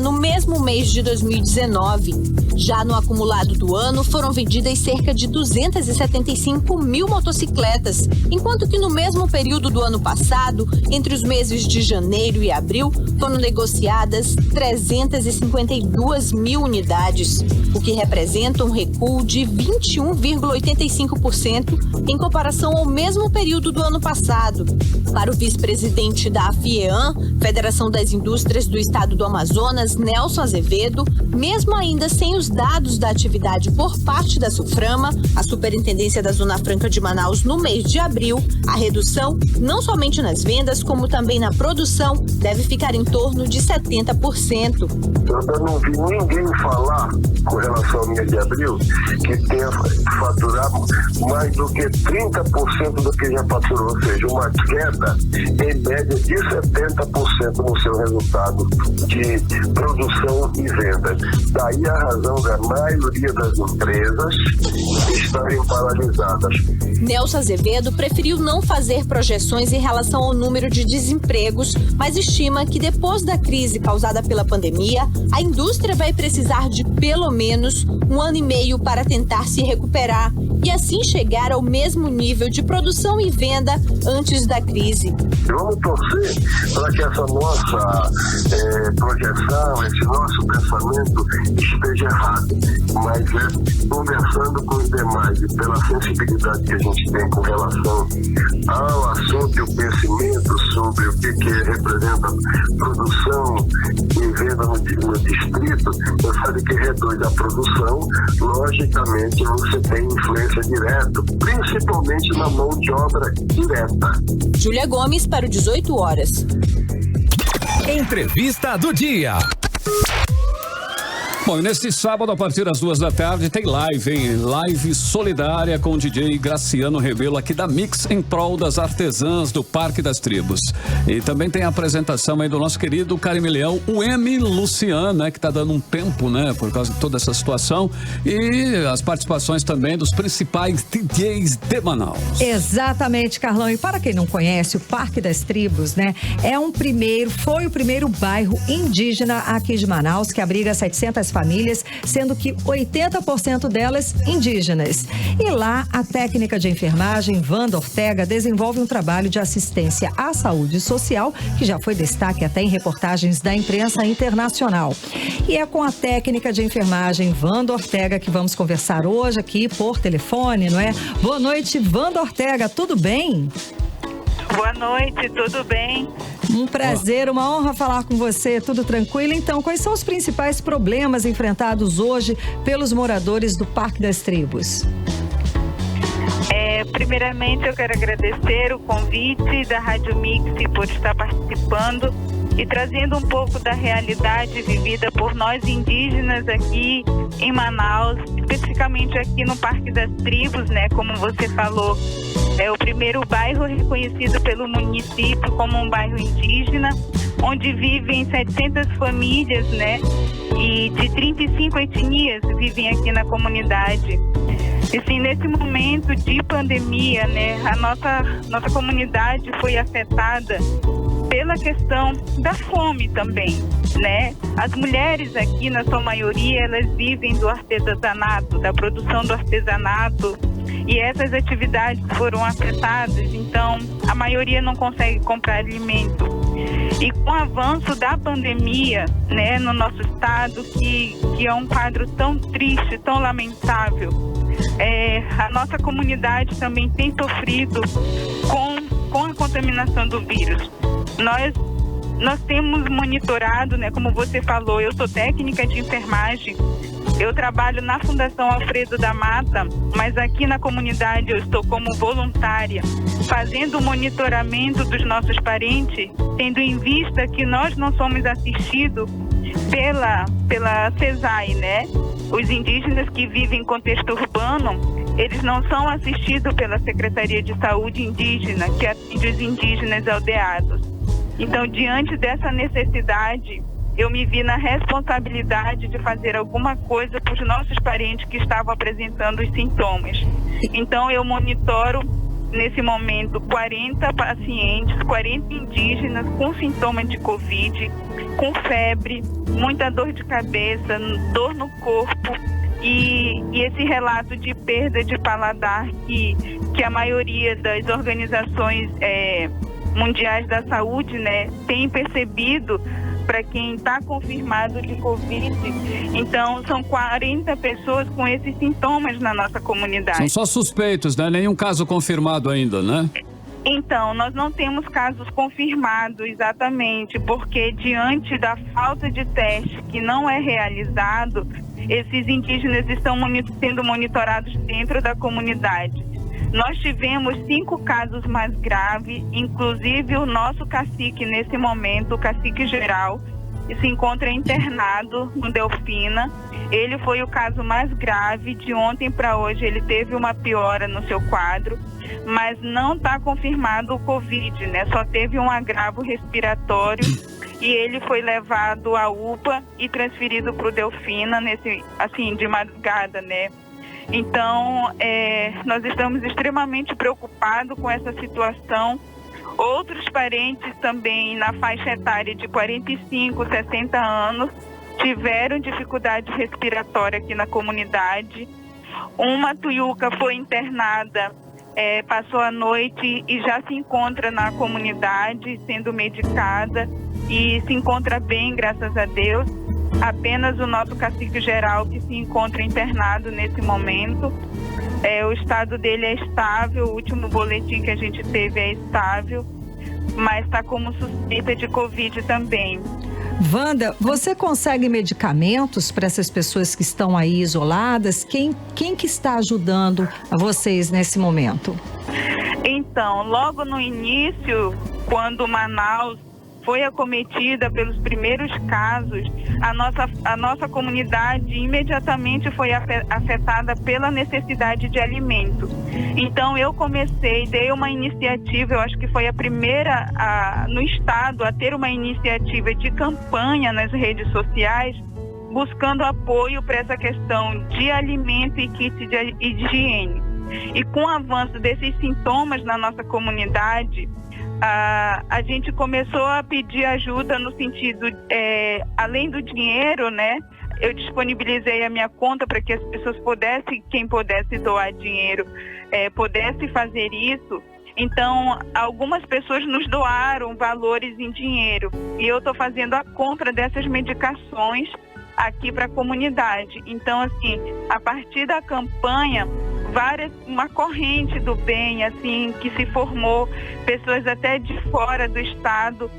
no mesmo mês de 2019. Já no acumulado do ano, foram vendidas cerca de 275 mil motocicletas, enquanto que no mesmo período do ano passado, entre os meses de janeiro e abril, foram negociadas 352 mil unidades, o que representa um recuo de 21,85% em comparação ao mesmo período do ano passado. Para o vice-presidente da FIEAM, Federação das Indústrias do Estado do Amazonas, Nelson Azevedo, mesmo ainda sem os dados da atividade por parte da SUFRAMA, a Superintendência da Zona Franca de Manaus, no mês de abril, a redução, não somente nas vendas, como também na produção, deve ficar em torno de 70%. Eu não vi ninguém falar, com relação ao mês de abril, que tenha faturado mais do que 30% do que já faturou, ou seja, uma queda em média de 70% no seu resultado de produção e venda. Daí a razão da maioria das empresas estarem paralisadas. Nelson Azevedo preferiu não fazer projeções em relação ao número de desempregos, mas estima que depois da crise causada pela pandemia, a indústria vai precisar de pelo menos 1 ano e meio para tentar se recuperar e assim chegar ao mesmo nível de produção e venda antes da crise. Vamos torcer para que essa nossa projeção, esse nosso pensamento esteja errado, mas conversando com os demais e pela sensibilidade que a gente tem com relação ao assunto e o conhecimento sobre o que representa produção e venda no distrito, você sabe que reduz a produção, logicamente você tem influência direta, principalmente na mão de obra direta. Júlia Gomes para o 18 horas. Entrevista do dia. Bom, e neste sábado, a partir das 2 da tarde, tem live, hein? Live solidária com o DJ Graciano Rebelo aqui da Mix em prol das artesãs do Parque das Tribos. E também tem a apresentação aí do nosso querido carimilhão, o M. Luciano, né? Que tá dando um tempo, né? Por causa de toda essa situação. E as participações também dos principais DJs de Manaus. Exatamente, Carlão. E para quem não conhece, o Parque das Tribos, né? Foi o primeiro bairro indígena aqui de Manaus, que abriga 700 famílias, sendo que 80% delas indígenas. E lá, a técnica de enfermagem Wanda Ortega desenvolve um trabalho de assistência à saúde social, que já foi destaque até em reportagens da imprensa internacional. E é com a técnica de enfermagem Wanda Ortega que vamos conversar hoje aqui por telefone, não é? Boa noite, Wanda Ortega, tudo bem? Boa noite, tudo bem? Um prazer, uma honra falar com você, tudo tranquilo? Então, quais são os principais problemas enfrentados hoje pelos moradores do Parque das Tribos? Primeiramente, eu quero agradecer o convite da Rádio Mix por estar participando e trazendo um pouco da realidade vivida por nós indígenas aqui em Manaus, especificamente aqui no Parque das Tribos, né? Como você falou, é o primeiro bairro reconhecido pelo município como um bairro indígena, onde vivem 700 famílias, né? E de 35 etnias vivem aqui na comunidade. E sim, nesse momento de pandemia, né, a nossa comunidade foi afetada pela questão da fome também, né? As mulheres aqui, na sua maioria, elas vivem do artesanato, da produção do artesanato, e essas atividades foram afetadas, então a maioria não consegue comprar alimento. E com o avanço da pandemia, né, no nosso estado, que é um quadro tão triste, tão lamentável, a nossa comunidade também tem sofrido com a contaminação do vírus. Nós temos monitorado, né, como você falou, eu sou técnica de enfermagem, eu trabalho na Fundação Alfredo da Mata, mas aqui na comunidade eu estou como voluntária, fazendo o monitoramento dos nossos parentes, tendo em vista que nós não somos assistidos pela CESAI, né? Os indígenas que vivem em contexto urbano, eles não são assistidos pela Secretaria de Saúde Indígena, que atende os indígenas aldeados. Então, diante dessa necessidade, eu me vi na responsabilidade de fazer alguma coisa para os nossos parentes que estavam apresentando os sintomas. Então, eu monitoro, nesse momento, 40 pacientes, 40 indígenas com sintomas de Covid, com febre, muita dor de cabeça, dor no corpo e esse relato de perda de paladar que a maioria das organizações mundiais da saúde, né, tem percebido para quem está confirmado de Covid. Então, são 40 pessoas com esses sintomas na nossa comunidade. São só suspeitos, né? Nenhum caso confirmado ainda, né? Então, nós não temos casos confirmados exatamente, porque diante da falta de teste que não é realizado, esses indígenas estão sendo monitorados dentro da comunidade. Nós tivemos 5 casos mais graves, inclusive o nosso cacique nesse momento, o cacique geral, se encontra internado no Delfina. Ele foi o caso mais grave, de ontem para hoje ele teve uma piora no seu quadro, mas não está confirmado o Covid, né? Só teve um agravo respiratório e ele foi levado à UPA e transferido para o Delfina, de madrugada, né? Então, nós estamos extremamente preocupados com essa situação. Outros parentes também na faixa etária de 45, 60 anos tiveram dificuldade respiratória aqui na comunidade. Uma tuiuca foi internada, passou a noite e já se encontra na comunidade sendo medicada e se encontra bem, graças a Deus. Apenas o nosso cacique geral que se encontra internado nesse momento. O estado dele é estável, o último boletim que a gente teve é estável, mas está como suspeita de Covid também. Wanda, você consegue medicamentos para essas pessoas que estão aí isoladas? Quem que está ajudando a vocês nesse momento? Então, logo no início, quando Manaus foi acometida pelos primeiros casos, a nossa comunidade imediatamente foi afetada pela necessidade de alimento. Então eu dei uma iniciativa, eu acho que foi a primeira no estado a ter uma iniciativa de campanha nas redes sociais, buscando apoio para essa questão de alimento e kit de higiene. E com o avanço desses sintomas na nossa comunidade, a gente começou a pedir ajuda no sentido, além do dinheiro, né? Eu disponibilizei a minha conta para que as pessoas quem pudesse doar dinheiro, pudesse fazer isso. Então, algumas pessoas nos doaram valores em dinheiro e eu estou fazendo a compra dessas medicações aqui para a comunidade. Então, assim, a partir da campanha, uma corrente do bem, assim, que se formou, pessoas até de fora do estado,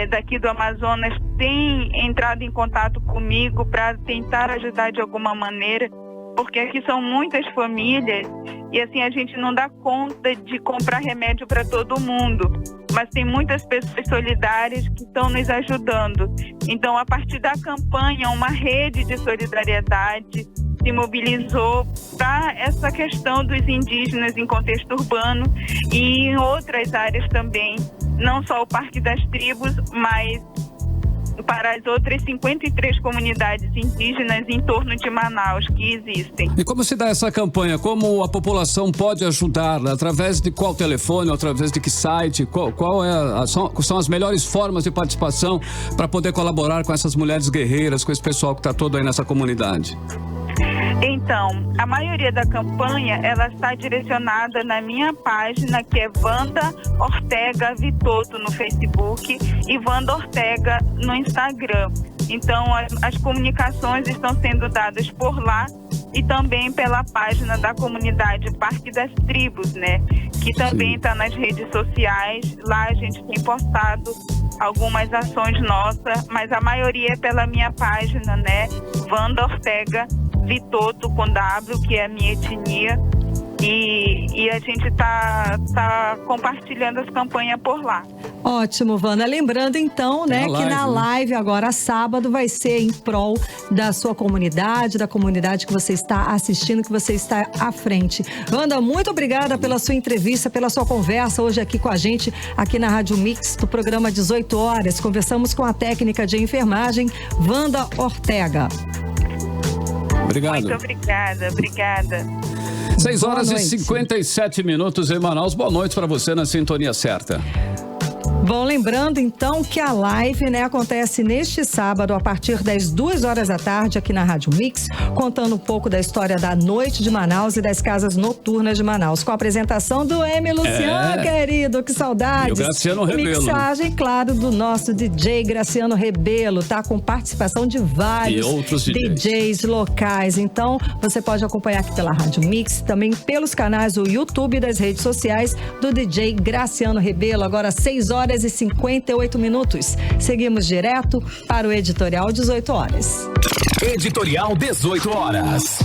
daqui do Amazonas, têm entrado em contato comigo para tentar ajudar de alguma maneira, porque aqui são muitas famílias e assim a gente não dá conta de comprar remédio para todo mundo, mas tem muitas pessoas solidárias que estão nos ajudando. Então, a partir da campanha, uma rede de solidariedade se mobilizou para essa questão dos indígenas em contexto urbano e em outras áreas também, não só o Parque das Tribos, mas para as outras 53 comunidades indígenas em torno de Manaus que existem. E como se dá essa campanha? Como a população pode ajudar? Através de qual telefone? Através de que site? São as melhores formas de participação para poder colaborar com essas mulheres guerreiras, com esse pessoal que está todo aí nessa comunidade? Então, a maioria da campanha, ela está direcionada na minha página, que é Wanda Ortega Vitoto no Facebook e Wanda Ortega no Instagram. Então, as comunicações estão sendo dadas por lá e também pela página da comunidade Parque das Tribos, né? Que também está nas redes sociais. Lá a gente tem postado algumas ações nossas, mas a maioria é pela minha página, né? Wanda Ortega Vitoto com W, que é a minha etnia, e a gente está compartilhando as campanhas por lá. Ótimo, Wanda. Lembrando então, né, que na live agora sábado vai ser em prol da sua comunidade, da comunidade que você está assistindo, que você está à frente. Wanda, muito obrigada pela sua entrevista, pela sua conversa hoje aqui com a gente, aqui na Rádio Mix, do programa 18 horas. Conversamos com a técnica de enfermagem, Wanda Ortega. Obrigado. Muito obrigada. 6 horas e 57 minutos em Manaus. Boa noite para você na sintonia certa. Bom, lembrando então que a live, né, acontece neste sábado a partir das 2 horas da tarde aqui na Rádio Mix, contando um pouco da história da noite de Manaus e das casas noturnas de Manaus, com a apresentação do M. Luciano, querido, que saudades. E o Graciano Rebelo. Mixagem, claro, do nosso DJ Graciano Rebelo, tá? Com participação de vários DJs locais. Então, você pode acompanhar aqui pela Rádio Mix, também pelos canais do YouTube e das redes sociais do DJ Graciano Rebelo. Agora 6 horas e 58 minutos. Seguimos direto para o Editorial 18 horas. Editorial 18 horas.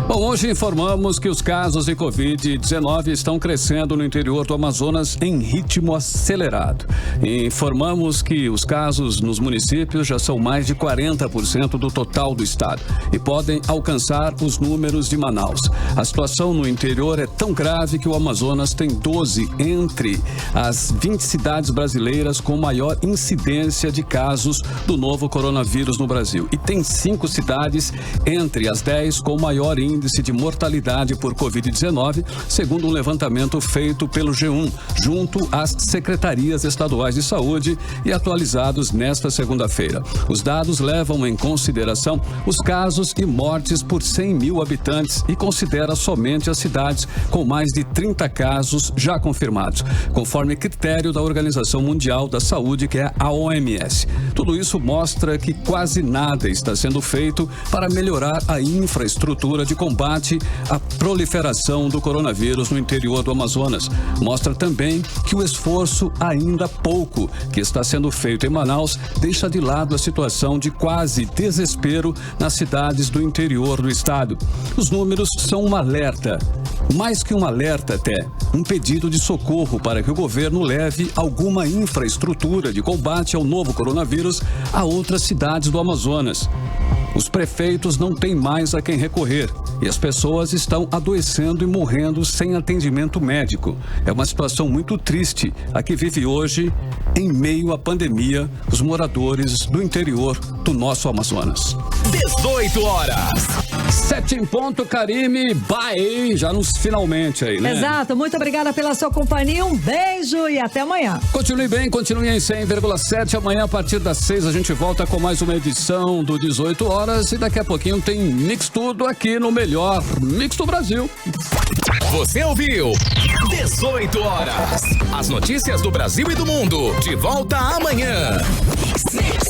Bom, hoje informamos que os casos de Covid-19 estão crescendo no interior do Amazonas em ritmo acelerado. Informamos que os casos nos municípios já são mais de 40% do total do estado e podem alcançar os números de Manaus. A situação no interior é tão grave que o Amazonas tem 12 entre as 20 cidades brasileiras com maior incidência de casos do novo coronavírus no Brasil. E tem 5 cidades entre as 10 com maior índice de mortalidade por Covid-19, segundo um levantamento feito pelo G1, junto às secretarias estaduais de saúde e atualizados nesta segunda-feira. Os dados levam em consideração os casos e mortes por 100 mil habitantes e considera somente as cidades com mais de 30 casos já confirmados, conforme critério da Organização Mundial da Saúde, que é a OMS. Tudo isso mostra que quase nada está sendo feito para melhorar a infraestrutura de combate à proliferação do coronavírus no interior do Amazonas. Mostra também que o esforço ainda pouco que está sendo feito em Manaus deixa de lado a situação de quase desespero nas cidades do interior do estado. Os números são um alerta, mais que um alerta até, um pedido de socorro para que o governo leve alguma infraestrutura de combate ao novo coronavírus a outras cidades do Amazonas. Os prefeitos não têm mais a quem recorrer e as pessoas estão adoecendo e morrendo sem atendimento médico. É uma situação muito triste a que vive hoje, em meio à pandemia, os moradores do interior do nosso Amazonas. 18 horas. 7 em ponto, Karime, bye, já nos finalmente aí, né? Exato, muito obrigada pela sua companhia, um beijo e até amanhã. Continue bem, continue em 100,7, amanhã a partir das 6 a gente volta com mais uma edição do 18 horas e daqui a pouquinho tem Mix Tudo aqui no melhor Mix do Brasil. Você ouviu 18 horas, as notícias do Brasil e do mundo, de volta amanhã. Mix.